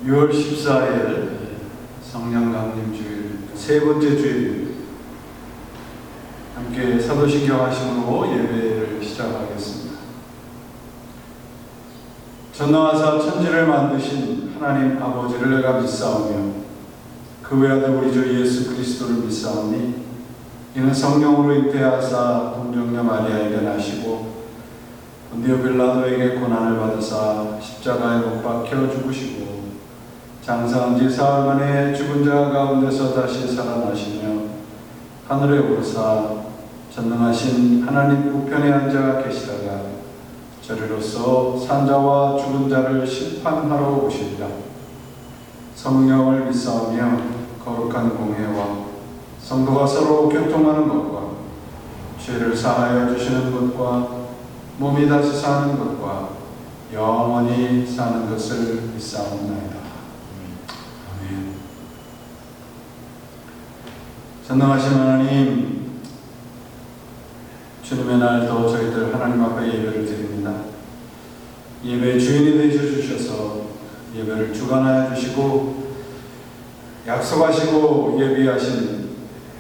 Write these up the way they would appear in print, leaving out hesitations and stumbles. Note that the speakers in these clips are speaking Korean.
6월 14일 성령 강림 주일 세 번째 주일, 함께 사도신경 하심으로 예배를 시작하겠습니다. 전능하사 천지를 만드신 하나님 아버지를 내가 믿사오며 그 외아들 우리 주 예수 그리스도를 믿사오니 이는 성령으로 잉태하사 동정녀 마리아에게 나시고 본디오 빌라도에게 고난을 받으사 십자가에 못 박혀 죽으시고 장사한 지 사흘 만에 죽은 자 가운데서 다시 살아나시며 하늘에 오르사 전능하신 하나님 우편에 앉아 계시다가 저리로서 산자와 죽은 자를 심판하러 오시리라. 성령을 믿사오며 거룩한 공회와 성도가 서로 교통하는 것과 죄를 사하여 주시는 것과 몸이 다시 사는 것과 영원히 사는 것을 믿사옵나이다. 아멘. 전능하신 하나님, 주님의 날도 저희들 하나님 앞에 예배를 드립니다. 예배의 주인이 되어 주셔서 예배를 주관하여 주시고 약속하시고 예비하신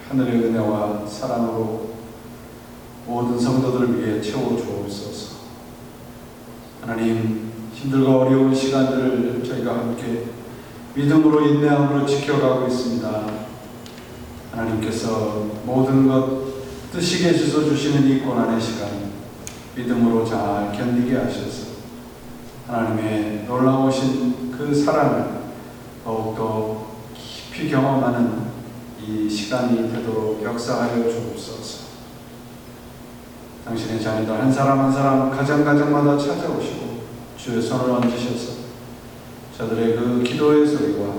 하늘의 은혜와 사랑으로 모든 성도들을 위해 채워주옵소서. 하나님, 힘들고 어려운 시간들을 저희가 함께 믿음으로 인내함으로 지켜가고 있습니다. 하나님께서 모든 것 뜻이게 주시는 이 고난의 시간 믿음으로 잘 견디게 하셔서 하나님의 놀라우신 그 사랑을 더욱더 깊이 경험하는 이 시간이 되도록 역사하여 주옵소서. 당신의 자녀들 한 사람 한 사람 가정마다 찾아오시고 주의 손을 얹으셔서 저들의 그 기도의 소리와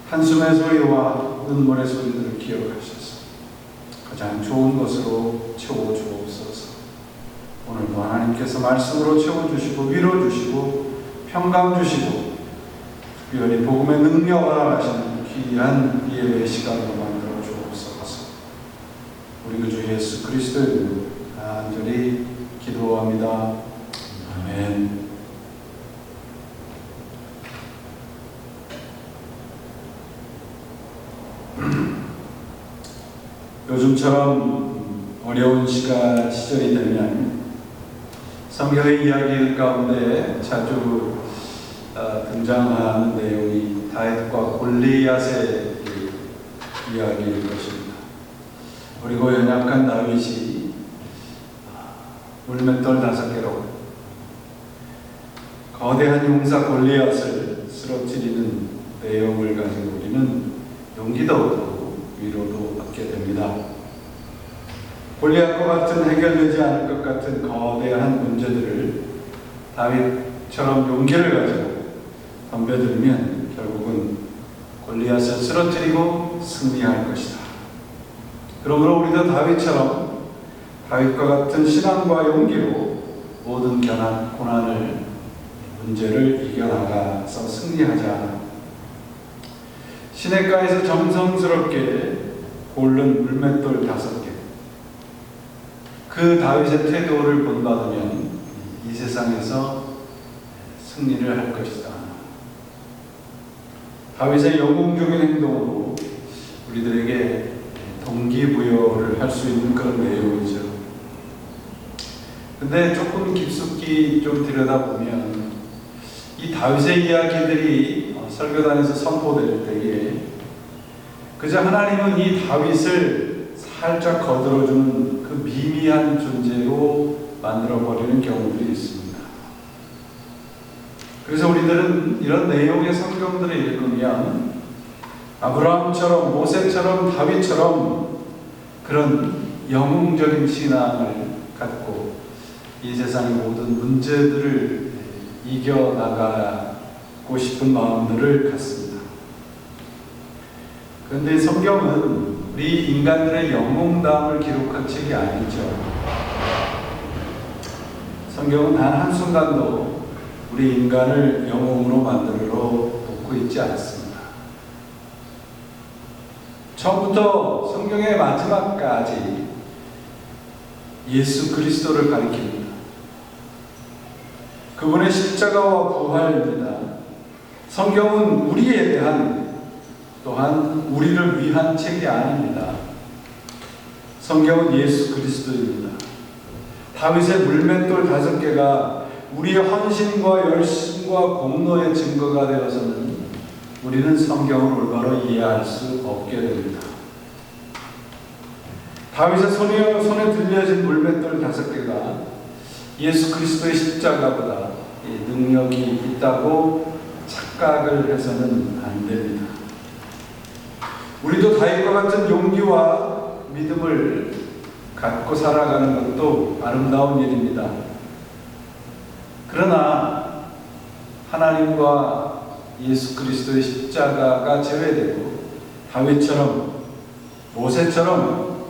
한숨의 소리와 눈물의 소리들을 기억하셔서 가장 좋은 것으로 채워주옵소서. 오늘도 하나님께서 말씀으로 채워주시고 위로주시고 평강주시고 특별히 복음의 능력을 하시는 귀한 예배의 시간으로 만들어 주옵소서. 우리 그 주 예수 그리스도의 이름으로 간절히 기도합니다. 아멘. 요즘처럼 어려운 시절이 되면 성경의 이야기 가운데 자주 등장하는 내용이 다윗과 골리앗의 이야기일 것입니다. 그리고 연약한 다윗이 물맷돌 5개로 거대한 용사 골리앗을 쓰러뜨리는 내용을 가지고 우리는 용기도 얻고 위로도 얻게 됩니다. 골리앗과 같은 해결되지 않을 것 같은 거대한 문제들을 다윗처럼 용기를 가지고 덤벼들면 결국은 골리앗을 쓰러뜨리고 승리할 것이다. 그러므로 우리도 다윗과 같은 신앙과 용기로 모든 고난을 문제를 이겨나가서 승리하자. 시냇가에서 정성스럽게 고른 물맷돌 5개, 그 다윗의 태도를 본받으면 이 세상에서 승리를 할 것이다. 다윗의 영웅적인 행동으로 우리들에게 동기부여를 할 수 있는 그런 내용이죠. 근데 조금 깊숙이 좀 들여다보면 이 다윗의 이야기들이 설교단에서 선포될 때에 그저 하나님은 이 다윗을 살짝 거들어주는 그 미미한 존재로 만들어버리는 경우들이 있습니다. 그래서 우리들은 이런 내용의 성경들을 읽으면 아브라함처럼 모세처럼 다윗처럼 그런 영웅적인 신앙을 갖고 이 세상의 모든 문제들을 이겨나가고 싶은 마음들을 갖습니다. 그런데 성경은 우리 인간들의 영웅담을 기록한 책이 아니죠. 성경은 단 한순간도 우리 인간을 영웅으로 만들어 놓고 있지 않습니다. 처음부터 성경의 마지막까지 예수 그리스도를 가리킵니다. 그분의 십자가와 부활입니다. 성경은 우리에 대한 또한 우리를 위한 책이 아닙니다. 성경은 예수 그리스도입니다. 다윗의 물맷돌 5개가 우리의 헌신과 열심과 공로의 증거가 되어서는 우리는 성경을 올바로 이해할 수 없게 됩니다. 다윗의 손에 들려진 물맷돌 5개가 예수 그리스도의 십자가보다 능력이 있다고 착각을 해서는 안 됩니다. 우리도 다윗과 같은 용기와 믿음을 갖고 살아가는 것도 아름다운 일입니다. 그러나 하나님과 예수 그리스도의 십자가가 제외되고 다윗처럼 모세처럼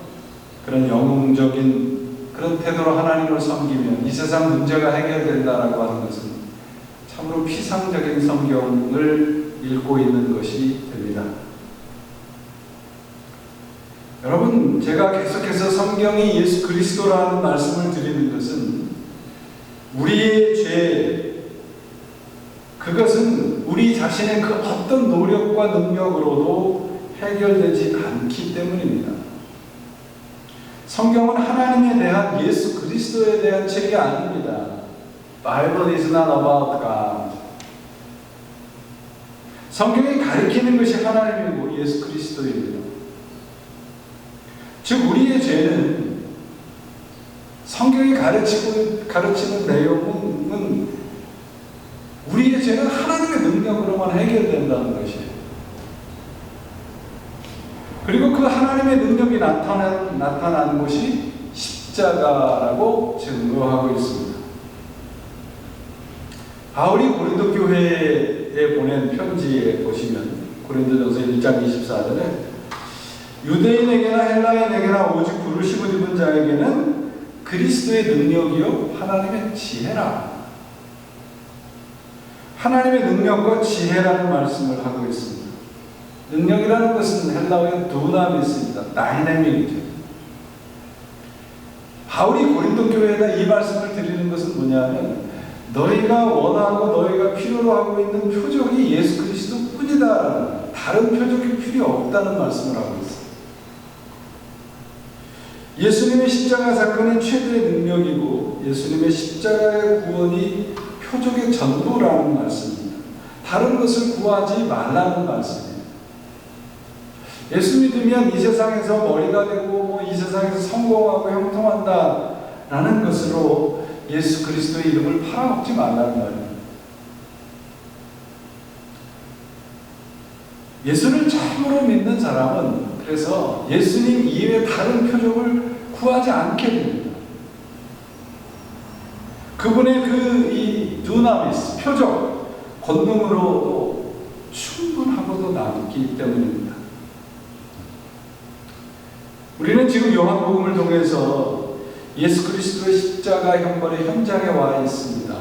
그런 영웅적인 그런 태도로 하나님을 섬기면 이 세상 문제가 해결된다라고 하는 것은 참으로 피상적인 성경을 읽고 있는 것이 됩니다. 여러분, 제가 계속해서 성경이 예수 그리스도라는 말씀을 드리는 것은 우리의 죄, 그것은 우리 자신의 그 어떤 노력과 능력으로도 해결되지 않기 때문입니다. 성경은 하나님에 대한 예수 그리스도에 대한 책이 아닙니다. Bible is not about God. 성경이 가리키는 것이 하나님이고 예수 그리스도입니다. 즉 우리의 죄는 성경이 가르치는 내용은 우리의 죄는 하나님의 능력으로만 해결된다는 것이에요. 그리고 그 하나님의 능력이 나타나는 것이 십자가라고 증거하고 있습니다. 바울이 고린도 교회에 보낸 편지에 보시면 고린도전서 1장 24절에 유대인에게나 헬라인에게나 오직 부르심을 입은 자에게는 그리스도의 능력이요 하나님의 지혜라. 하나님의 능력과 지혜라는 말씀을 하고 있습니다. 능력이라는 것은 헬라어의 두나미스입니다. 다이내믹이죠. 바울이 고린도 교회에다 이 말씀을 드리는 것은 뭐냐면 너희가 원하고 너희가 필요로 하고 있는 표적이 예수 그리스도 뿐이다. 다른 표적이 필요 없다는 말씀을 하고 있습니다. 예수님의 십자가 사건이 최대의 능력이고 예수님의 십자가의 구원이 표적의 전부라는 말씀입니다. 다른 것을 구하지 말라는 말씀입니다. 예수 믿으면 이 세상에서 머리가 되고 이 세상에서 성공하고 형통한다라는 것으로 예수 그리스도의 이름을 팔아먹지 말라는 말입니다. 예수를 참으로 믿는 사람은 그래서 예수님 이외에 다른 표적을 구하지 않게 됩니다. 그분의 이 두나미스, 표적, 권능으로도 충분하고도 남기 때문입니다. 우리는 지금 요한복음을 통해서 예수 그리스도의 십자가 형벌의 현장에 와 있습니다.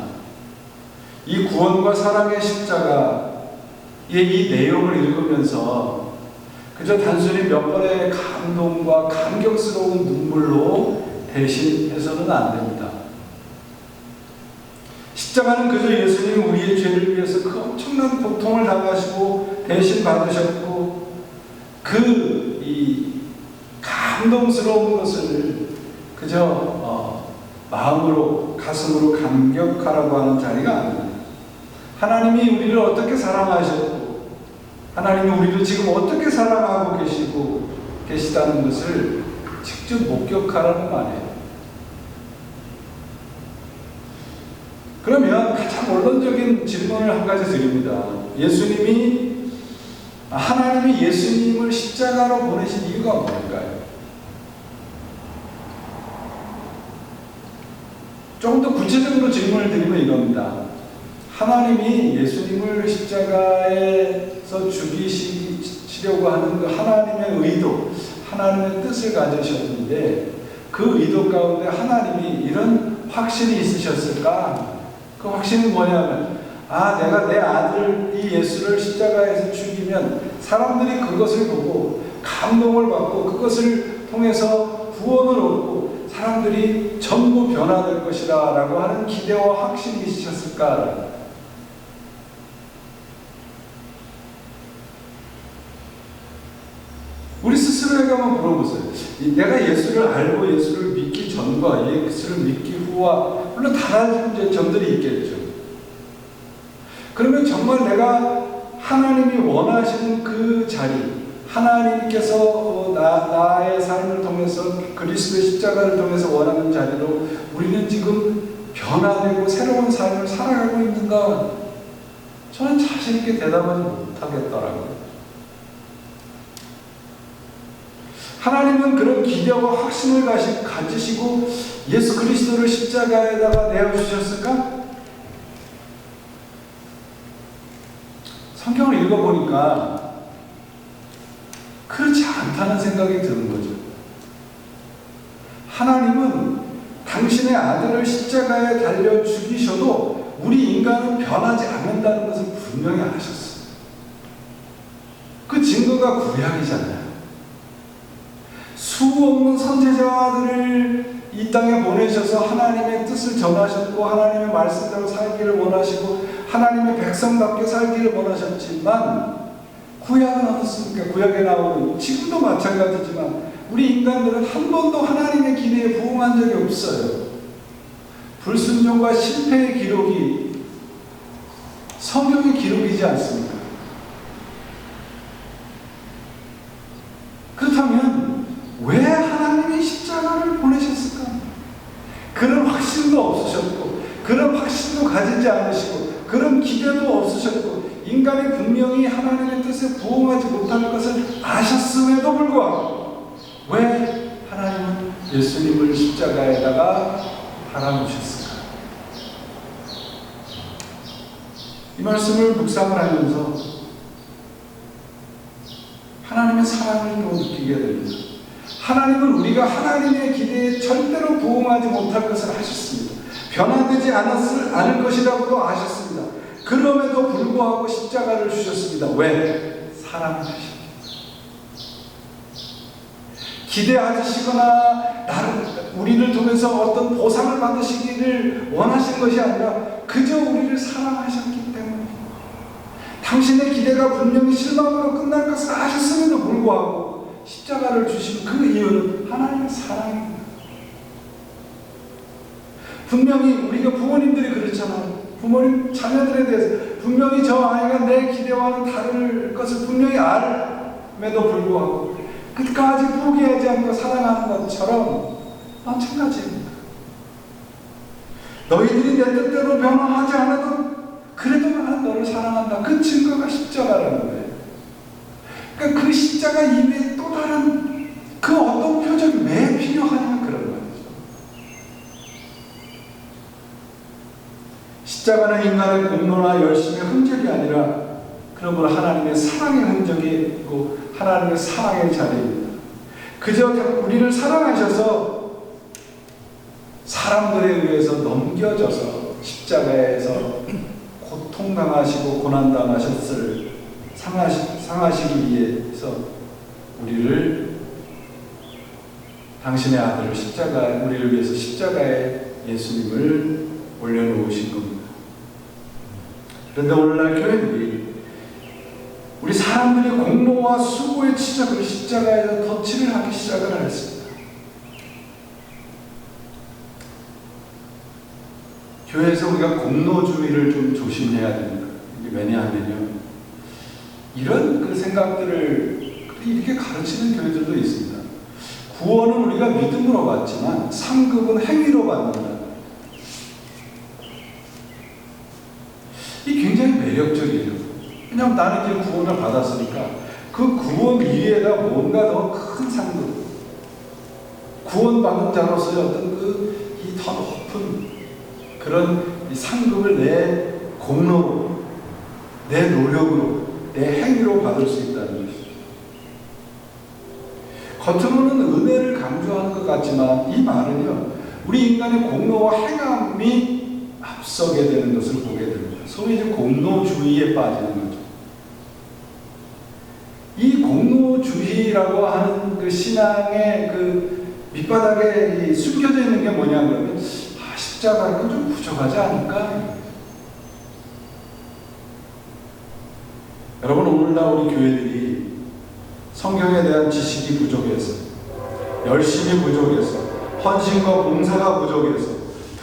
이 구원과 사랑의 십자가의 이 내용을 읽으면서 그저 단순히 몇 번의 감동과 감격스러운 눈물로 대신해서는 안 됩니다. 십자가는 그저 예수님이 우리의 죄를 위해서 그 엄청난 고통을 당하시고 대신 받으셨고 이 감동스러운 것을 그저 마음으로 가슴으로 감격하라고 하는 자리가 아닙니다. 하나님이 우리를 어떻게 사랑하셨고 하나님이 우리를 지금 어떻게 사랑하고 계시다는 것을 직접 목격하라는 말이에요. 그러면 가장 원론적인 질문을 한 가지 드립니다. 하나님이 예수님을 십자가로 보내신 이유가 뭘까요? 조금 더 구체적으로 질문을 드리면 이겁니다. 하나님이 예수님을 십자가에서 죽이시려고 하는 그 하나님의 의도, 하나님의 뜻을 가지셨는데 그 의도 가운데 하나님이 이런 확신이 있으셨을까? 그 확신은 뭐냐면 내가 내 아들 이 예수를 십자가에서 죽이면 사람들이 그것을 보고 감동을 받고 그것을 통해서 구원을 얻고 사람들이 전부 변화될 것이라 라고 하는 기대와 확신이 있으셨을까? 스스로에게 한번 물어보세요. 내가 예수를 알고 예수를 믿기 전과 예수를 믿기 후와 물론 다른 점들이 있겠죠. 그러면 정말 내가 하나님이 원하시는 그 자리, 하나님께서 나의 삶을 통해서 그리스도의 십자가를 통해서 원하는 자리로 우리는 지금 변화되고 새로운 삶을 살아가고 있는가? 저는 자신 있게 대답하지 못하겠더라고요. 하나님은 그런 기대와 확신을 가지시고 예수 그리스도를 십자가에다가 내어주셨을까? 성경을 읽어보니까 그렇지 않다는 생각이 드는 거죠. 하나님은 당신의 아들을 십자가에 달려 죽이셔도 우리 인간은 변하지 않는다는 것을 분명히 아셨어요. 그 증거가 구약이잖아요. 수없는 선지자들을 이 땅에 보내셔서 하나님의 뜻을 전하셨고 하나님의 말씀대로 살기를 원하시고 하나님의 백성답게 살기를 원하셨지만 구약은 어떻습니까? 구약에 나오는 지금도 마찬가지지만 우리 인간들은 한 번도 하나님의 기대에 부응한 적이 없어요. 불순종과 실패의 기록이 성경의 기록이지 않습니까? 그렇다면 왜 하나님이 십자가를 보내셨을까? 그런 확신도 없으셨고 그런 확신도 가지지 않으시고 그런 기대도 없으셨고 인간이 분명히 하나님의 뜻에 부응하지 못할 것을 아셨음에도 불구하고 왜 하나님은 예수님을 십자가에다가 달아놓으셨을까? 이 말씀을 묵상을 하면서 하나님의 사랑을 또 느끼게 됩니다. 하나님은 우리가 하나님의 기대에 절대로 부응하지 못할 것을 아셨습니다. 변화되지 않을 것이라고도 아셨습니다. 그럼에도 불구하고 십자가를 주셨습니다. 왜? 사랑하십니다. 기대하시거나 우리를 통해서 어떤 보상을 받으시기를 원하신 것이 아니라 그저 우리를 사랑하셨기 때문에 당신의 기대가 분명히 실망으로 끝날 것을 아셨음에도 불구하고 십자가를 주신 그 이유는 하나님의 사랑입니다. 분명히 우리가 부모님들이 그렇잖아요. 부모님 자녀들에 대해서 분명히 저 아이가 내 기대와는 다를 것을 분명히 알음에도 불구하고 끝까지 포기하지 않고 사랑하는 것처럼 마찬가지입니다. 너희들이 내 뜻대로 변화하지 않아도 그래도 나는 너를 사랑한다. 그 증거가 십자가라는 거예요. 그러니까 그 십자가 이외에 또 다른 그 어떤 표적이 왜 필요하냐면 그런 거예요. 십자가는 인간의 공로나 열심의 흔적이 아니라 그러므로 하나님의 사랑의 흔적이고 하나님의 사랑의 자리입니다. 그저 우리를 사랑하셔서 사람들에 의해서 넘겨져서 십자가에서 고통당하시고 고난당하셨을 상하시기 위해서 우리를 당신의 아들을 우리를 위해서 십자가에 예수님을 올려놓으신 겁니다. 그런데 오늘날 교회들이 우리 사람들의 공로와 수고의 치적을 십자가에서 덧칠을 하기 시작을 했습니다. 교회에서 우리가 공로주의를 좀 조심해야 됩니다. 왜냐하면요, 이런 그 생각들을 이렇게 가르치는 교회들도 있습니다. 구원은 우리가 믿음으로 받지만 상급은 행위로 받는다. 이 굉장히 매력적이에요. 왜냐하면 나는 이제 구원을 받았으니까 그 구원 위에다 뭔가 더 큰 상급, 구원받은 자로서의 어떤 이 더 높은 그런 이 상급을 내 공로로, 내 노력으로, 내 행위로 받을 수 있다는 것이죠. 겉으로는 은혜를 강조하는 것 같지만 이 말은요, 우리 인간의 공로와 행함이 앞서게 되는 것을 보게 됩니다. 소위 이제 공로주의에 빠지는 거죠. 이 공로주의라고 하는 그 신앙의 그 밑바닥에 숨겨져 있는 게 뭐냐 그러면 십자가는 좀 부족하지 않을까? 여러분, 오늘날 우리 교회들이 성경에 대한 지식이 부족해서, 열심이 부족해서, 헌신과 봉사가 부족해서,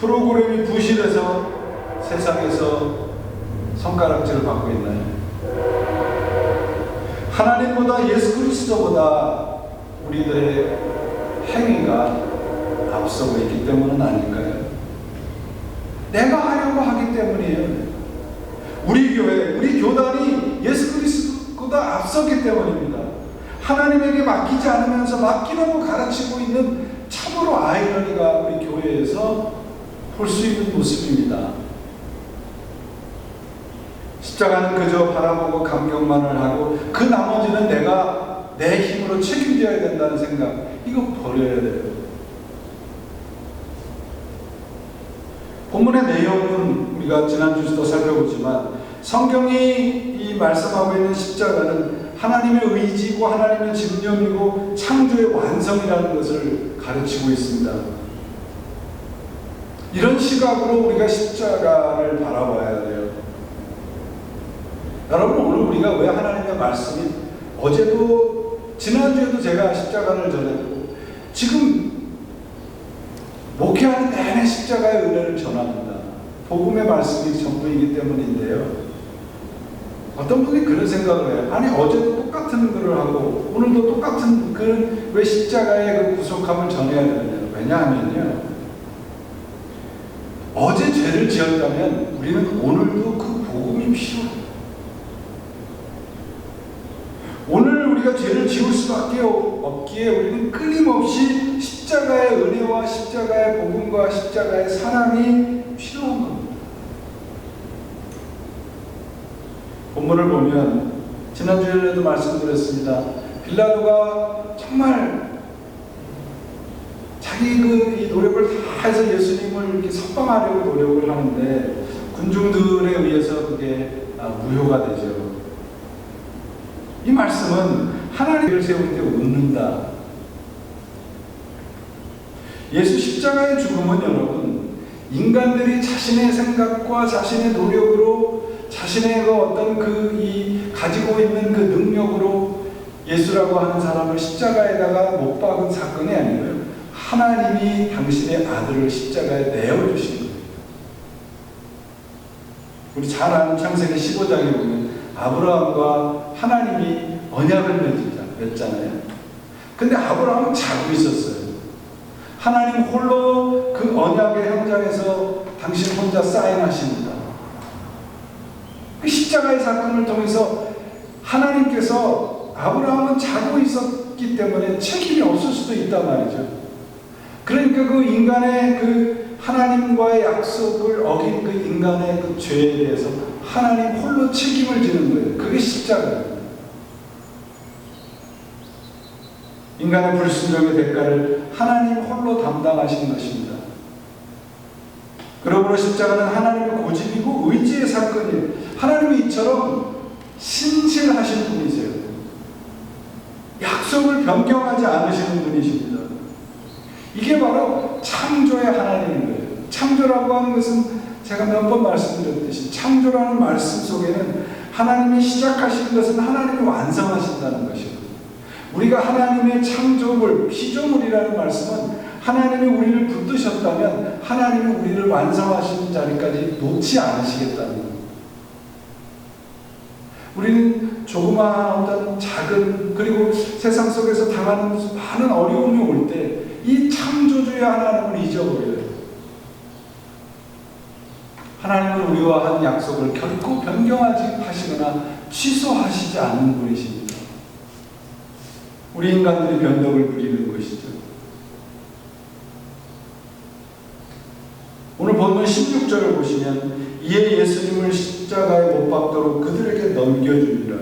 프로그램이 부실해서 세상에서 손가락질을 받고 있나요? 하나님보다 예수 그리스도보다 우리들의 행위가 앞서고 있기 때문은 아닐까요? 내가 하려고 하기 때문이에요. 우리 교회, 우리 교단이 예수 그리스도보다 앞서기 때문입니다. 하나님에게 맡기지 않으면서 맡기라고 가르치고 있는 참으로 아이러니가 우리 교회에서 볼 수 있는 모습입니다. 십자가는 그저 바라보고 감격만을 하고 그 나머지는 내가 내 힘으로 책임져야 된다는 생각, 이거 버려야 돼요. 본문의 내용은 우리가 지난주에도 살펴보지만 성경이 이 말씀하고 있는 십자가는 하나님의 의지고 하나님의 집념이고 창조의 완성이라는 것을 가르치고 있습니다. 이런 시각으로 우리가 십자가를 바라봐야 돼요. 여러분, 오늘 우리가 왜 하나님의 말씀이, 어제도 지난주에도 제가 십자가를 전했고 지금 목회하는 내내 십자가의 은혜를 전합니다. 복음의 말씀이 전부이기 때문인데요. 어떤 분이 그런 생각을 해요. 아니, 어제도 똑같은 글을 하고 오늘도 똑같은 글은 왜 십자가의 그 구속함을 전해야 되느냐. 왜냐하면요, 어제 죄를 지었다면 우리는 오늘도 그 복음이 필요해요. 오늘 우리가 죄를 지을 수밖에 없기에 우리는 끊임없이 십자가의 은혜와 십자가의 복음과 십자가의 사랑이 필요한 겁니다. 본문을 보면 지난주에도 말씀드렸습니다. 빌라도가 정말 자기 이 노력을 다 해서 예수님을 이렇게 석방하려고 노력을 하는데 군중들에 의해서 그게 무효가 되죠. 이 말씀은 하나님을 세울 때 웃는다. 예수 십자가의 죽음은 여러분, 인간들이 자신의 생각과 자신의 노력으로 자신의 그 어떤 가지고 있는 그 능력으로 예수라고 하는 사람을 십자가에다가 못 박은 사건이 아니고요. 하나님이 당신의 아들을 십자가에 내어주신 거예요. 우리 잘 아는 창세기 15장에 보면 아브라함과 하나님이 언약을 맺잖아요. 근데 아브라함은 자고 있었어요. 하나님 홀로 그 언약의 현장에서 당신 혼자 사인하십니다. 그 십자가의 사건을 통해서 하나님께서 아브라함은 자고 있었기 때문에 책임이 없을 수도 있단 말이죠. 그러니까 그 인간의 그 하나님과의 약속을 어긴 그 인간의 그 죄에 대해서 하나님 홀로 책임을 지는 거예요. 그게 십자가예요. 인간의 불순종의 대가를 하나님 홀로 담당하신 것입니다. 그러므로 십자가는 하나님의 고집이고 의지의 사건이에요. 하나님이 이처럼 신실하신 분이세요. 약속을 변경하지 않으시는 분이십니다. 이게 바로 창조의 하나님인 거예요. 창조라고 하는 것은 제가 몇 번 말씀드렸듯이 창조라는 말씀 속에는 하나님이 시작하신 것은 하나님이 완성하신다는 것이고, 우리가 하나님의 창조물, 피조물이라는 말씀은 하나님이 우리를 붙드셨다면 하나님이 우리를 완성하시는 자리까지 놓지 않으시겠다는 거예요. 우리는 조그마한 어떤 작은, 그리고 세상 속에서 당하는 많은 어려움이 올 때 이 창조주의 하나님을 잊어버려요. 하나님은 우리와 한 약속을 결코 변경하시거나 취소하시지 않는 분이십니다. 우리 인간들이 변덕을 부리는 것이죠. 오늘 본문 16절을 보시면 이에 예수님을 십자가에 못 박도록 그들에게 넘겨주리라.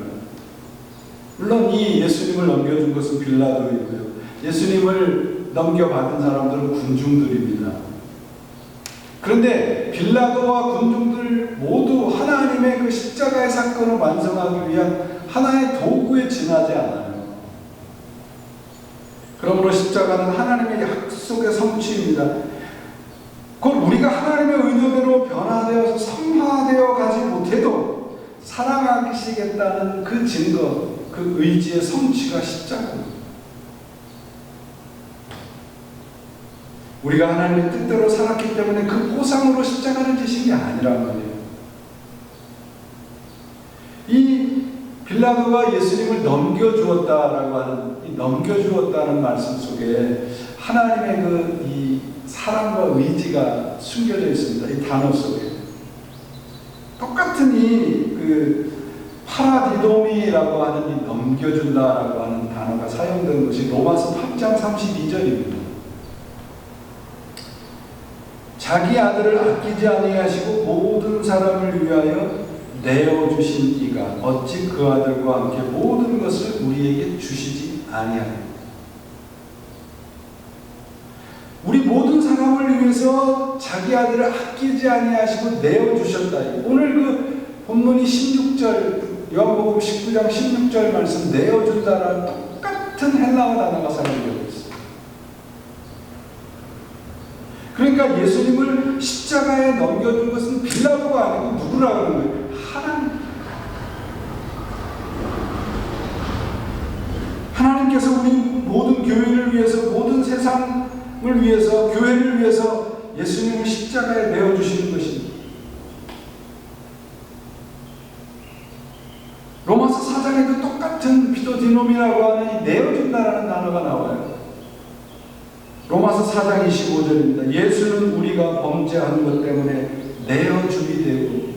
물론 이 예수님을 넘겨준 것은 빌라도이고요. 예수님을 넘겨받은 사람들은 군중들입니다. 그런데 빌라도와 군중들 모두 하나님의 그 십자가의 사건을 완성하기 위한 하나의 도구에 지나지 않아요. 그러므로 십자가는 하나님의 약속의 성취입니다. 곧 우리가 하나님의 의도대로 변화되어서 성화되어 가지 못해도 사랑하시겠다는 그 증거, 그 의지의 성취가 십자가입니다. 우리가 하나님의 뜻대로 살았기 때문에 그 보상으로 십자가를 지신 게 아니란 말이에요. 이 빌라도가 예수님을 넘겨주었다라고 하는, 이 넘겨주었다는 말씀 속에 하나님의 이 사랑과 의지가 숨겨져 있습니다. 이 단어 속에. 똑같은 파라디도미라고 하는 이 넘겨준다라고 하는 단어가 사용된 것이 로마서 8장 32절입니다. 자기 아들을 아끼지 아니하시고 모든 사람을 위하여 내어주신 이가 어찌 그 아들과 함께 모든 것을 우리에게 주시지 아니하리요. 우리 모든 사람을 위해서 자기 아들을 아끼지 아니하시고 내어주셨다. 오늘 그 본문이 16절, 요한복음 19장 16절 말씀 내어준다라는 똑같은 헬라어 단어가 사용되고 있습니다. 그러니까 예수님을 십자가에 넘겨준 것은 빌라도가 아니고 누구라고 하는 거예요? 하나님. 하나님께서 우리 모든 교회를 위해서, 모든 세상을 위해서, 교회를 위해서 예수님을 십자가에 내어주시는 것입니다. 로마서 4장에도 똑같은 피도디노미라고 하는 이 내어준다라는 단어가 나와요. 로마서 4장 25절입니다. 예수는 우리가 범죄한 것 때문에 내어주게 되고,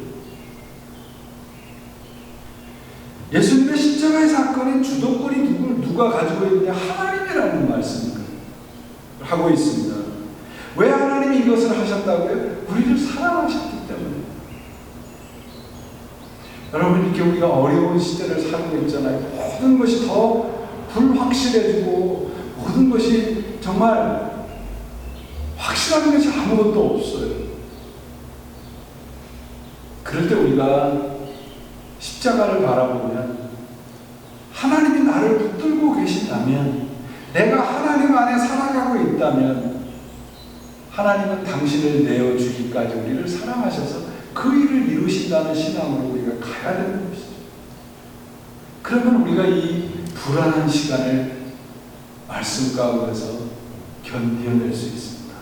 예수님의 십자가의 사건의 주도권이 누가 가지고 있느냐? 하나님이라는 말씀을 하고 있습니다. 왜 하나님이 이것을 하셨다고요? 우리를 사랑하셨기 때문에. 여러분, 이렇게 우리가 어려운 시대를 살고 있잖아요. 모든 것이 더 불확실해지고 모든 것이 정말 확실한 것이 아무것도 없어요. 그럴 때 우리가 십자가를 바라보면, 하나님이 나를 붙들고 계신다면, 내가 하나님 안에 살아가고 있다면, 하나님은 당신을 내어주기까지 우리를 사랑하셔서 그 일을 이루신다는 신앙으로 우리가 가야 되는 것이죠. 그러면 우리가 이 불안한 시간을 말씀 가운데서 견뎌낼 수 있습니다.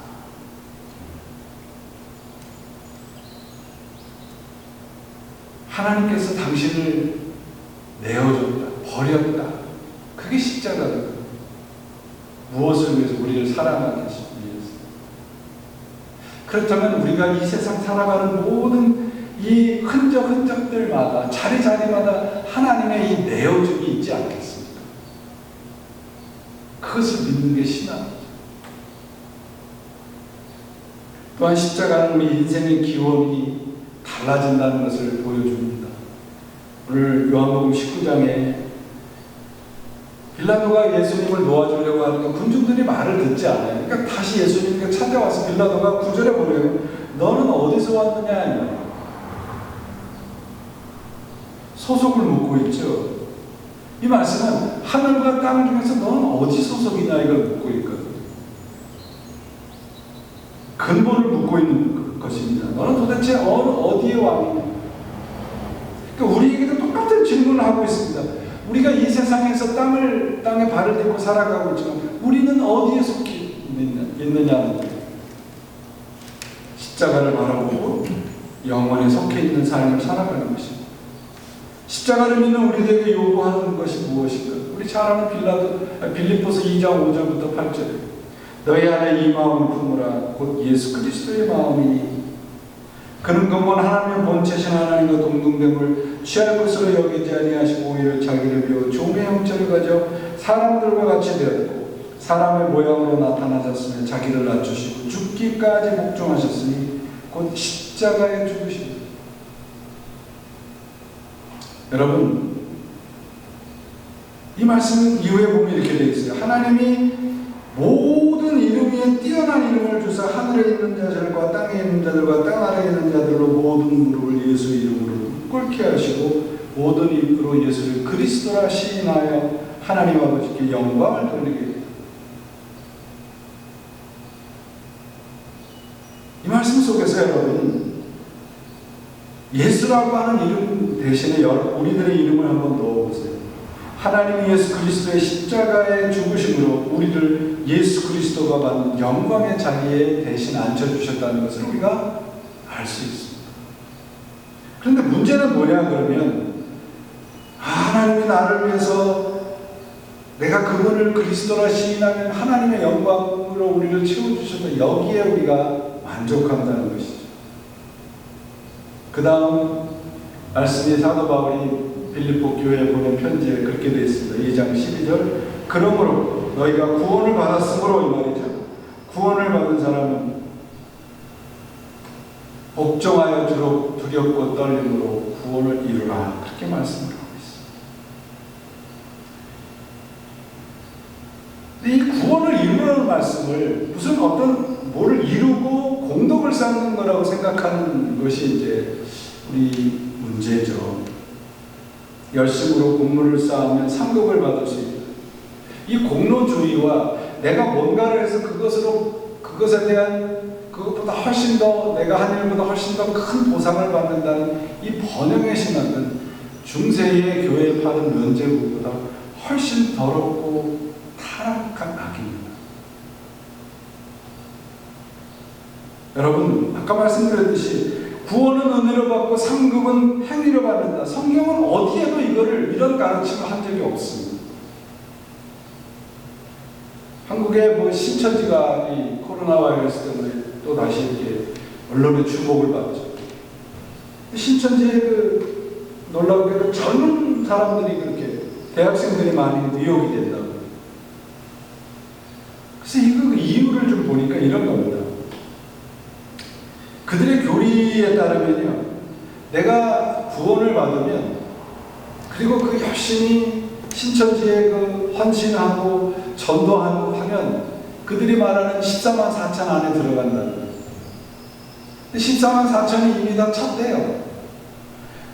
하나님께서 당신을 내어줬다, 버렸다. 그게 십자가거든요. 무엇을 위해서? 우리를 사랑하기 위해서. 그렇다면 우리가 이 세상 살아가는 모든 이 흔적들마다, 자리마다 하나님의 이 내어줌이 있지 않겠습니까? 그것을 믿는 게 신앙이죠. 또한 십자가는 우리 인생의 기원이 달라진다는 것을 보여줍니다. 오늘 요한복음 19장에 빌라도가 예수님을 놓아주려고 하니까 군중들이 말을 듣지 않아요. 그러니까 다시 예수님께 찾아와서 빌라도가 구절해 버려요. 너는 어디서 왔느냐? 소속을 묻고 있죠. 이 말씀은 하늘과 땅 중에서 너는 어디 소속이냐 이걸 묻고 있거든요. 근본을 묻고 있는 것입니다. 너는 도대체 어디에 왕이냐? 그러니까 우리에게도 똑같은 질문을 하고 있습니다. 우리가 이 세상에서 땅에 발을 딛고 살아가고 있지만 우리는 어디에 속해 있느냐는 거예요. 십자가를 바라보고 영원에 속해 있는 삶을 살아가는 것입니다. 십자가를 믿는 우리에게 요구하는 것이 무엇인가? 우리 잘 아는 빌립보서 2장 5절부터 8절. 너희 안에 이 마음을 품으라. 곧 예수 그리스도의 마음이니 그는 근본 하나님의 본체신 하나님과 동등됨을 취할 것으로 여기지 아니하시고 오히려 자기를 비워 종의 형체를 가져 사람들과 같이 되었고 사람의 모양으로 나타나셨으며 자기를 낮추시고 죽기까지 복종하셨으니 곧 십자가에 죽으십니다. 여러분, 이 말씀 이후에 보면 이렇게 되어 있어요. 하나님이 모든 이름 위에 뛰어난 이름을 주사 하늘에 있는 자들과 땅에 있는 자들과 땅 아래에 있는 자들로 모든 무릎을 예수 이름으로 꿇게 하시고 모든 입으로 예수를 그리스도라 시인하여 하나님 아버지께 영광을 돌리게 됩니다. 이 말씀 속에서 여러분, 예수라고 하는 이름 대신에 우리들의 이름을 한번 넣어보세요. 하나님 예수 그리스도의 십자가의 죽으심으로 우리를 예수 그리스도가 받는 영광의 자리에 대신 앉혀주셨다는 것을 우리가 알 수 있습니다. 그런데 문제는 뭐냐 그러면 하나님이 나를 위해서 내가 그분을 그리스도라 시인하면 하나님의 영광으로 우리를 채워주셔서 여기에 우리가 만족한다는 것이죠. 그 다음 말씀이 사도 바울이 빌립보 교회에 보낸 편지에 그렇게 되어 있습니다. 2장 12절 그러므로 너희가 구원을 받았으므로 이 말이죠. 구원을 받은 사람은 복종하여 두렵고 떨림으로 구원을 이루라. 그렇게 말씀을 하고 있습니다. 이 구원을 이루라는 말씀을 무슨 어떤 뭐를 이루고 공덕을 쌓는 거라고 생각하는 것이 이제 우리 문제죠. 열심으로 공로를 쌓으면 상급을 받을 수 있다. 이 공로주의와 내가 뭔가를 해서 그것에 대한 그것보다 훨씬 더 내가 한 일보다 훨씬 더 큰 보상을 받는다는 이 번영의 신학은 중세의 교회에 파는 면제부보다 훨씬 더럽고 타락한 악입니다. 여러분 아까 말씀드렸듯이 구원은 은혜로 받고 상급은 행위로 받는다. 성경은 어디에도 이런 가르침을 한 적이 없습니다. 한국의 뭐 신천지가 이 코로나 바이러스 때문에 또 다시 이렇게 언론의 주목을 받죠. 신천지의 놀라우게도 젊은 사람들이 그렇게 대학생들이 많이 미혹이 된다고. 그래서 그 이유를 좀 보니까 이런 겁니다. 그들의 교리에 따르면요, 내가 구원을 받으면 그리고 그 열심히 신천지에 그 헌신하고 전도하고 하면 그들이 말하는 14만 4천 안에 들어간다는 거예요. 14만 4천이 이미 다 찼대요.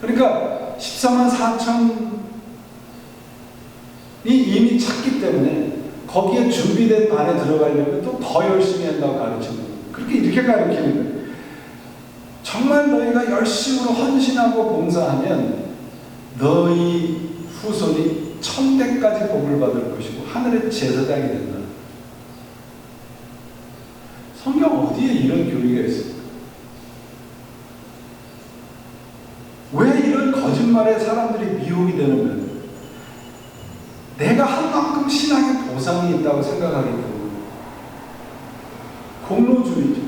그러니까 14만 4천이 이미 찼기 때문에 거기에 준비된 반에 들어가려면 또 더 열심히 한다고 가르치는 거예요. 이렇게 가르치는 거예요. 정말 너희가 열심으로 헌신하고 봉사하면 너희 후손이 1000대까지 복을 받을 것이고 하늘의 제사장이 된다. 성경 어디에 이런 교리가 있습니까? 왜 이런 거짓말에 사람들이 미혹이 되느냐? 내가 한 만큼 신앙의 보상이 있다고 생각하기 때문에 공로주의죠.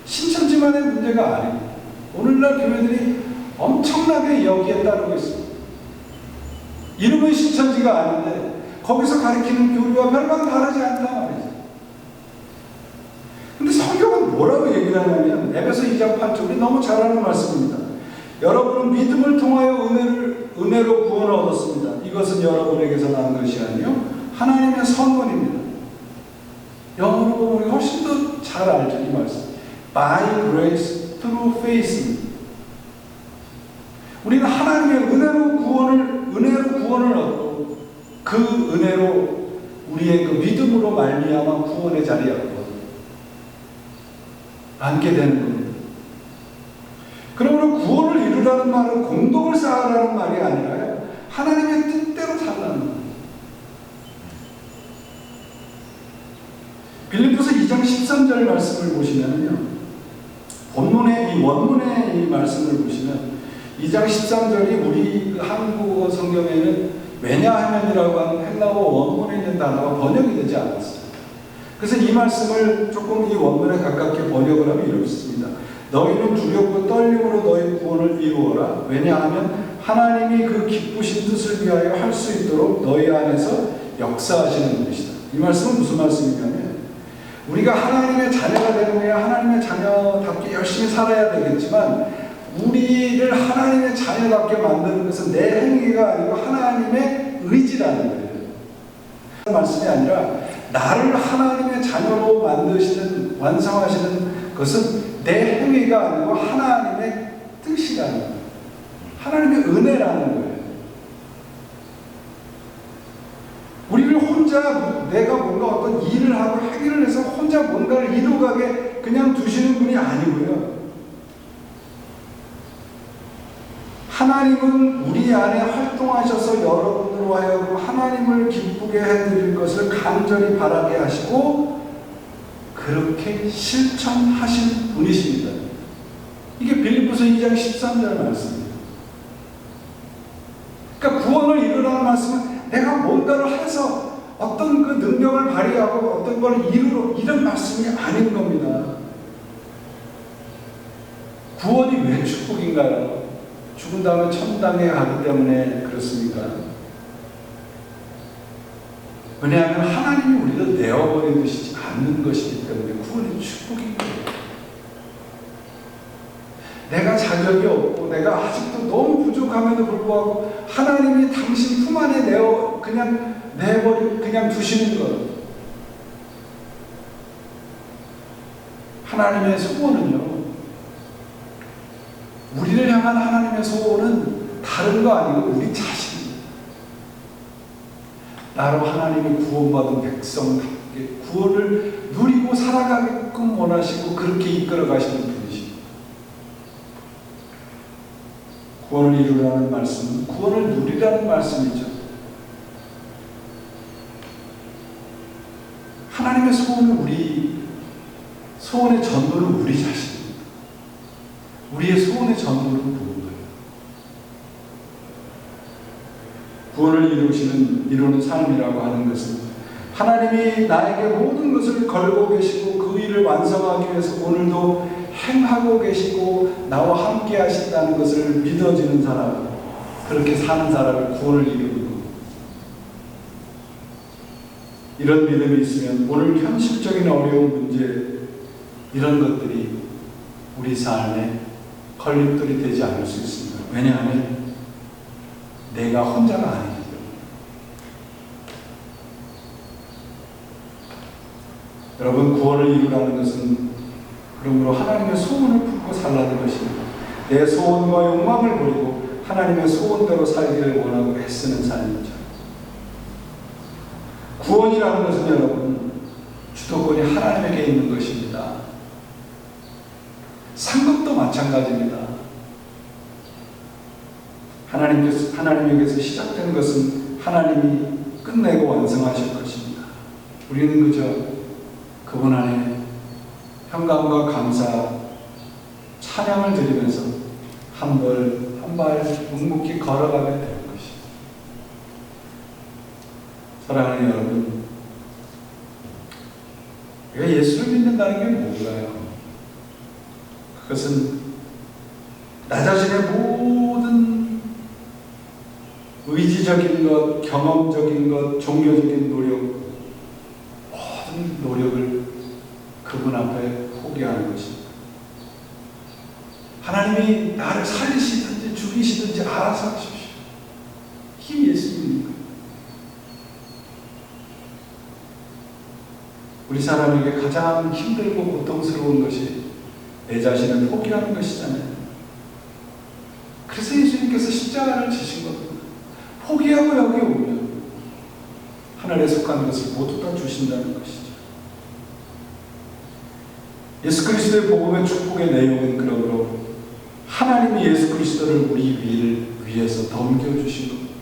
신천지만의 문제가 아니고 오늘날 교회들이 엄청나게 여기에 따르고 있습니다. 이름은 신천지가 아닌데 거기서 가르치는 교리와 별반 다르지 않다 말이죠. 근데 성경은 뭐라고 얘기를 하냐면 에베소 2장 8절이 너무 잘 아는 말씀입니다. 여러분은 믿음을 통하여 은혜로 구원을 얻었습니다. 이것은 여러분에게서 난 것이 아니요 하나님의 선물입니다. 영어로 보면 훨씬 더 잘 알죠, 이 말씀. By grace through faith. 우리는 하나님의 은혜로 구원을 얻고 그 은혜로 우리의 그 믿음으로 말미암아 구원의 자리에 앉게 되는 겁니다. 그러므로 구원을 이루라는 말은 공덕을 쌓으라는 말이 아니라 하나님의 뜻대로 살라는 겁니다. 빌립보서 2장 13절 말씀을 보시면요, 본문의 이 원문의 이 말씀을 보시면 2장 13절이 우리 한국어 성경에는 왜냐하면이라고 하는 헬라어 원문에 있는 단어가 번역이 되지 않았어요. 그래서 이 말씀을 조금 이 원문에 가깝게 번역을 하면 이렇습니다. 너희는 두렵고 떨림으로 너희 구원을 이루어라. 왜냐하면 하나님이 그 기쁘신 뜻을 위하여 할 수 있도록 너희 안에서 역사하시는 것이다. 이 말씀은 무슨 말씀이냐면 우리가 하나님의 자녀가 되는 거야. 하나님의 자녀답게 열심히 살아야 되겠지만 우리를 하나님의 자녀답게 만드는 것은 내 행위가 아니고 하나님의 의지라는 거예요. 말씀이 아니라 나를 하나님의 자녀로 만드시는 완성하시는 것은 내 행위가 아니고 하나님의 뜻이라는 거예요. 하나님의 은혜라는 거예요. 우리를 혼자 내가 뭔가 어떤 일을 하고 행위를 해서 혼자 뭔가를 이루가게 그냥 두시는 분이 아니고요. 하나님은 우리 안에 활동하셔서 여러분으로 하여금 하나님을 기쁘게 해드릴 것을 간절히 바라게 하시고 그렇게 실천하신 분이십니다. 이게 빌립보서 2장 13절 말씀입니다. 그러니까 구원을 이루라는 말씀은 내가 뭔가를 해서 어떤 그 능력을 발휘하고 어떤 걸 이루러 이런 말씀이 아닌 겁니다. 구원이 왜 축복인가요? 죽은 다음에 천당에 가기 때문에 그렇습니까? 왜냐하면 하나님이 우리를 내어버리듯이 않는 것이기 때문에 구원이 축복인 거예요. 내가 자격이 없고 내가 아직도 너무 부족함에도 불구하고 하나님이 당신 품 안에 그냥 두시는 것. 하나님의 소원은요, 우리를 향한 하나님의 소원은 다른 거 아니고 우리 자신입니다. 나로 하나님이 구원받은 백성답게 구원을 누리고 살아가게끔 원하시고 그렇게 이끌어 가시는 분이십니다. 구원을 이루라는 말씀은 구원을 누리라는 말씀이죠. 하나님의 소원은 소원의 전부는 우리 자신입니다. 우리의 소원의 전부는 누군가요? 구원을 이루는 삶이라고 하는 것은 하나님이 나에게 모든 것을 걸고 계시고 그 일을 완성하기 위해서 오늘도 행하고 계시고 나와 함께 하신다는 것을 믿어지는 사람, 그렇게 사는 사람을 구원을 이루는 것. 이런 믿음이 있으면 오늘 현실적인 어려운 문제, 이런 것들이 우리 삶에 걸림돌이 되지 않을 수 있습니다. 왜냐하면 내가 혼자가 아니기 때문에. 여러분, 구원을 이루라는 것은 그러므로 하나님의 소원을 품고 살라는 것입니다. 내 소원과 욕망을 버리고 하나님의 소원대로 살기를 원하고 애쓰는 삶이죠. 구원이라는 것은 여러분, 주도권이 하나님에게 있는 것입니다. 상급도 마찬가지입니다. 하나님에게서 시작된 것은 하나님이 끝내고 완성하실 것입니다. 우리는 그저 그분 안에 평강과 감사, 찬양을 드리면서 한 발 묵묵히 걸어가면 될 것입니다. 사랑하는 여러분, 우리가 예수를 믿는다는 게 뭔가요? 그것은 나 자신의 모든 의지적인 것, 경험적인 것, 종교적인 노력, 모든 노력을 그분 앞에 포기하는 것입니다. 하나님이 나를 살리시든지 죽이시든지 알아서 하십시오. 이게 예수 믿는 거예요. 우리 사람에게 가장 힘들고 고통스러운 것이 내 자신을 포기하는 것이잖아요. 그래서 예수님께서 십자가를 지신 겁니다. 포기하고 여기 오면 하늘에 속한 것을 모두 다 주신다는 것이죠. 예수 그리스도의 복음의 축복의 내용은 그러므로 하나님이 예수 그리스도를 우리 위해서 넘겨주신 겁니다.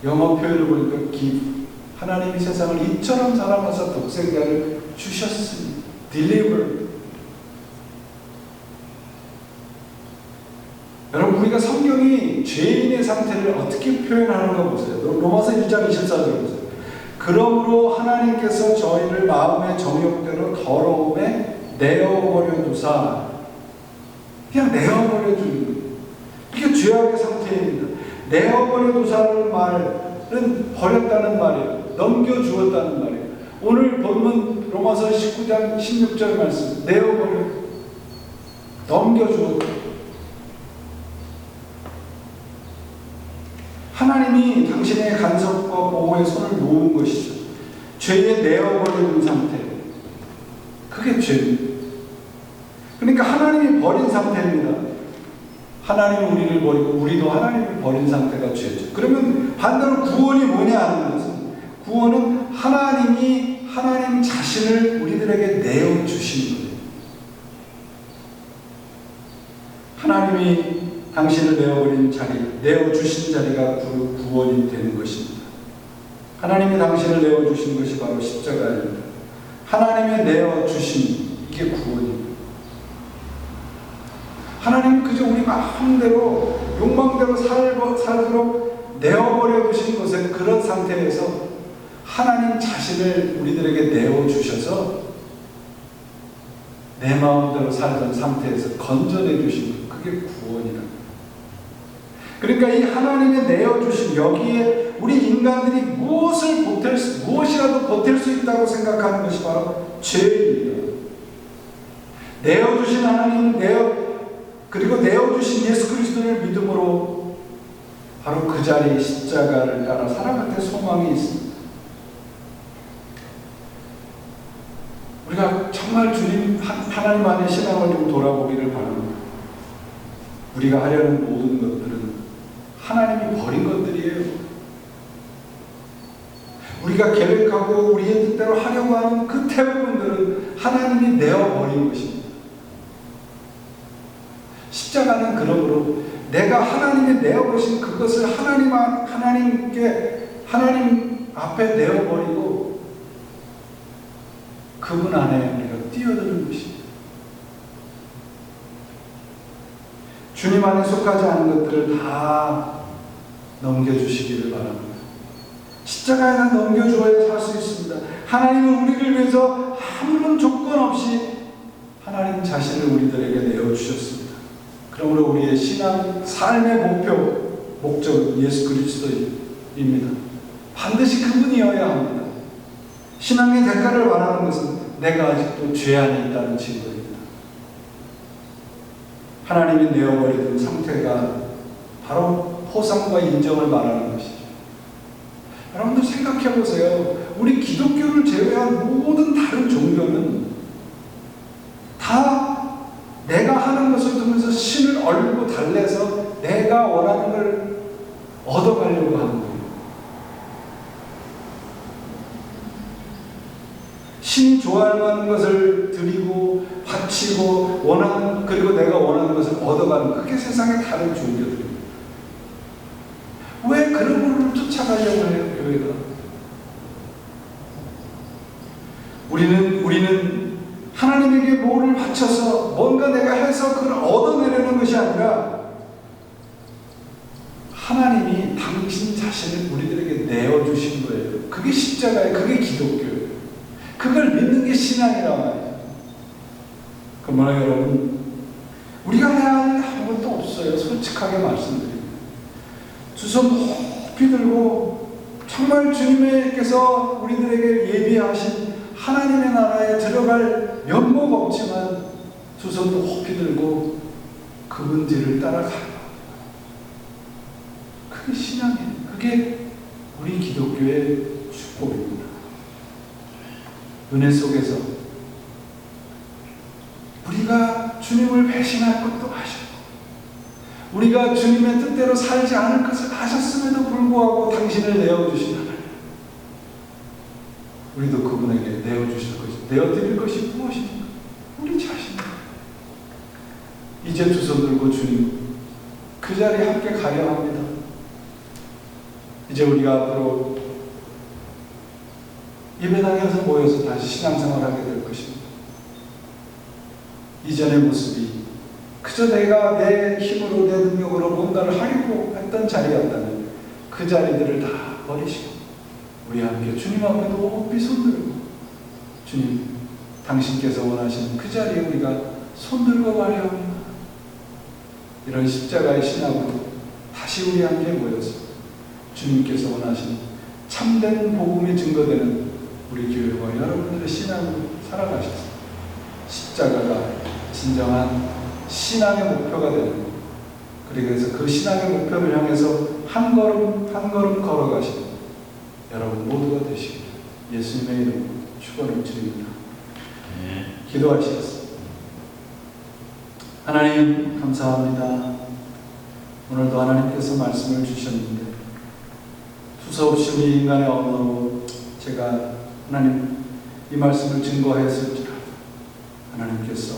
영어 표현을 보니까 하나님이 세상을 이처럼 사랑하사 독생자를 주셨습니다. deliver. 여러분, 우리가 성경이 죄인의 상태를 어떻게 표현하는가 보세요. 로마서 1장 24절 보세요. 그러므로 하나님께서 저희를 마음의 정욕대로 더러움에 내어버려 두사, 그냥 내어버려 주는 거예요. 이게 죄악의 상태입니다. 내어버려 두사라는 말은 버렸다는 말이에요. 넘겨주었다는 말이에요. 오늘 본문 로마서 19장 16절 말씀, 내어버려, 넘겨주었다. 하나님이 당신의 간섭과 보호의 손을 놓은 것이죠. 죄에 내어버리는 상태. 그게 죄입니다. 그러니까 하나님이 버린 상태입니다. 하나님이 우리를 버리고 우리도 하나님을 버린 상태가 죄죠. 그러면 반대로 구원이 뭐냐 하는 것은, 구원은 하나님이 하나님 자신을 우리들에게 내어주신 거예요. 하나님이 당신을 내어버린 자리, 내어주신 자리가 구원이 되는 것입니다. 하나님이 당신을 내어주신 것이 바로 십자가입니다. 하나님의 내어주심, 이게 구원입니다. 하나님은 그저 우리 마음대로 욕망대로 살도록 내어버려 두신 것은 그런 상태에서 하나님 자신을 우리들에게 내어주셔서 내 마음대로 살던 상태에서 건져내 주신 것, 그게 구원이랍니다. 그러니까 이 하나님의 내어주신 여기에 우리 인간들이 무엇이라도 보탤 수 있다고 생각하는 것이 바로 죄입니다. 내어주신 하나님, 그리고 내어주신 예수 그리스도를 믿음으로 바로 그 자리 십자가를 따라 살아갈 때 소망이 있습니다. 우리가 정말 주님 하나님 안에 신앙을 좀 돌아보기를 바랍니다. 우리가 하려는 모든 것들은 하나님이 버린 것들이에요. 우리가 계획하고 우리의 뜻대로 하려고 하는 그 대부분들은 하나님이 내어버린 것입니다. 십자가는 그러므로 내가 하나님이 내어보신 그것을 하나님 앞에 내어버리고 그분 안에 우리가 뛰어드는 것입니다. 주님 안에 속하지 않은 것들을 다 넘겨주시기를 바랍니다. 십자가에다 넘겨주어야 살 수 있습니다. 하나님은 우리를 위해서 아무런 조건 없이 하나님 자신을 우리들에게 내어주셨습니다. 그러므로 우리의 신앙, 삶의 목적은 예수 그리스도입니다. 반드시 그분이어야 합니다. 신앙의 대가를 말하는 것은 내가 아직도 죄 안에 있다는 증거입니다. 하나님이 내어버리던 상태가 바로 포상과 인정을 말하는 것이죠. 여러분들 생각해 보세요. 우리 기독교를 제외한 모든 다른 종교는 다 내가 하는 것을 두면서 신을 얼고 달래서 내가 원하는 걸 얻어가려고 하는 거예요. 신이 좋아할 만한 것을 드리고 바치고 그리고 내가 원하는 것을 얻어가는, 그게 세상의 다른 종교들입니다. 왜 그런 걸 쫓아가려고 해요, 교회가? 우리는 하나님에게 뭐를 바쳐서 뭔가 내가 해서 그걸 얻어내려는 것이 아니라 하나님이 당신 자신을 우리들에게 내어주신 거예요. 그게 십자가예요. 그게 기독교예요. 그걸 믿는 게 신앙이란 말이에요. 그러므로 여러분, 우리가 해야 할 아무것도 없어요. 솔직하게 말씀드립니다. 두 손 높이 들고 정말 주님께서 우리들에게 예비하신 하나님의 나라에 들어갈 면목 없지만 두 손 높이 들고 그분 뒤를 따라가요. 그게 신앙이에요. 그게 우리 기독교의 축복입니다. 은혜 속에서 우리가 주님을 배신할 것도 아셨고 우리가 주님의 뜻대로 살지 않을 것을 아셨음에도 불구하고 당신을 내어주신 하나님, 우리도 그분에게 내어주실 것이, 내어드릴 것이 무엇입니까? 우리 자신입니다. 이제 두 손 들고 주님 그 자리에 함께 가려 합니다. 이제 우리가 앞으로 예배당에서 모여서 다시 신앙생활을 하게 될 것입니다. 이전의 모습이 그저 내가 내 힘으로 내 능력으로 뭔가를 하려고 했던 자리였다면 그 자리들을 다 버리시고 우리 함께 주님 앞에 높이 손들고 주님, 당신께서 원하시는 그 자리에 우리가 손들고 가려 합니다. 이런 십자가의 신앙으로 다시 우리 함께 모여서 주님께서 원하시는 참된 복음이 증거되는 우리 교회와 여러분들의 신앙으로 살아가셔서 십자가가 진정한 신앙의 목표가 되는 것, 그래서 그 신앙의 목표를 향해서 한 걸음 한 걸음 걸어가시는 여러분 모두가 되시기를 예수님의 이름으로 축원을 드립니다. 기도하시겠습니다. 하나님 감사합니다. 오늘도 하나님께서 말씀을 주셨는데 수서없이 우리 인간의 언어로 제가 하나님 이 말씀을 증거했을지라도 하나님께서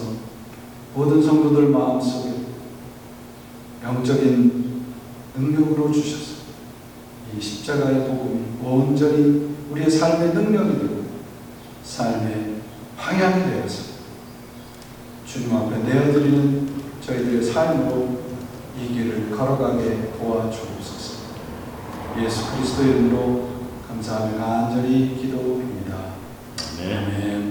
모든 성도들 마음속에 영적인 능력으로 주셔서 이 십자가의 복음이 온전히 우리의 삶의 능력이 되고 삶의 방향이 되어서 주님 앞에 내어드리는 저희들의 삶으로 이 길을 걸어가게 도와주옵소서. 예수 그리스도의 이름으로 감사하며 간절히 기도합니다. 아멘.